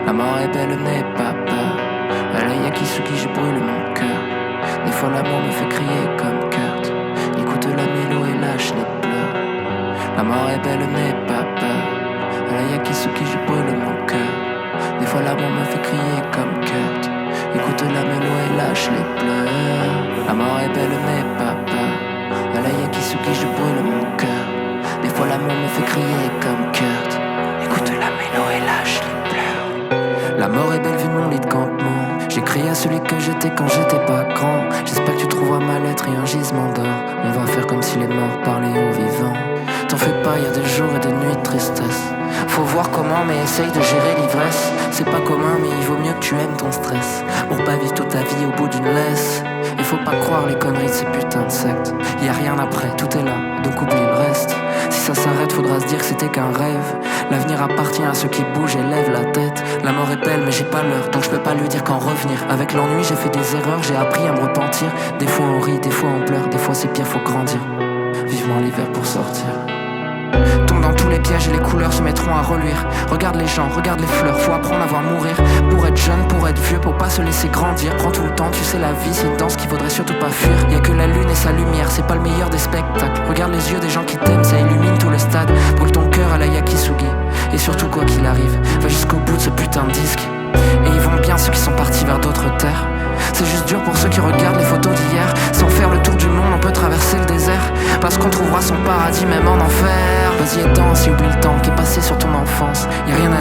La mort est belle, n'aie pas peur. À la Yakisugi, je brûle mon cœur. Des fois l'amour me fait crier comme Kurt. Écoute la mélo et lâche les pleurs. La mort est belle, n'aie pas peur. À la Yakisugi, je brûle mon cœur. Des fois l'amour me fait crier comme Kurt. Écoute la mélo et lâche les pleurs. La mort est belle, n'aie pas peur. À la Yakisugi, je brûle mon cœur. Des fois l'amour me fait crier comme Kurt. Écoute la mélo et lâche les pleurs. La mort est belle vue de mon lit de campement. J'écris à celui que j'étais quand j'étais pas grand. J'espère que tu trouveras ma lettre et un gisement d'or. On va faire comme si les morts parlaient aux vivants. T'en fais pas, y a des jours et des nuits de tristesse. Faut voir comment, mais essaye de gérer l'ivresse. C'est pas commun, mais il vaut mieux que tu aimes ton stress. Pour pas vivre toute ta vie au bout d'une laisse. Il faut pas croire les conneries de ces putains de sectes. Y a rien après, tout est là, donc oublie le reste. Si ça s'arrête, faudra se dire que c'était qu'un rêve. L'avenir appartient à ceux qui bougent et lèvent la tête. La mort est belle, mais j'ai pas l'heure, donc je peux pas lui dire qu'en revenir. Avec l'ennui, j'ai fait des erreurs, j'ai appris à me repentir. Des fois on rit, des fois on pleure, des fois c'est pire, faut grandir. Vivement l'hiver pour sortir. Tombe dans tous les pièges et les couleurs se mettront à reluire. Regarde les gens, regarde les fleurs, faut apprendre à voir mourir. Pour être jeune, pour être vieux, pour pas se laisser grandir. Prends tout le temps, tu sais la vie c'est une danse qu'il vaudrait surtout pas fuir. Y'a que la lune et sa lumière, c'est pas le meilleur des spectacles. Regarde les yeux des gens qui t'aiment, ça illumine tout le stade. Brûle ton cœur à la Yakisugi. Et surtout quoi qu'il arrive, va jusqu'au bout de ce putain de disque. Et ils vont bien ceux qui sont partis vers d'autres terres. C'est juste dur pour ceux qui regardent les photos d'hier. Sans faire le tour du monde, on peut traverser le désert. Parce qu'on trouvera son paradis même en enfer. Vas-y et danse et oublie le temps qui est passé sur ton enfance. Y'a rien à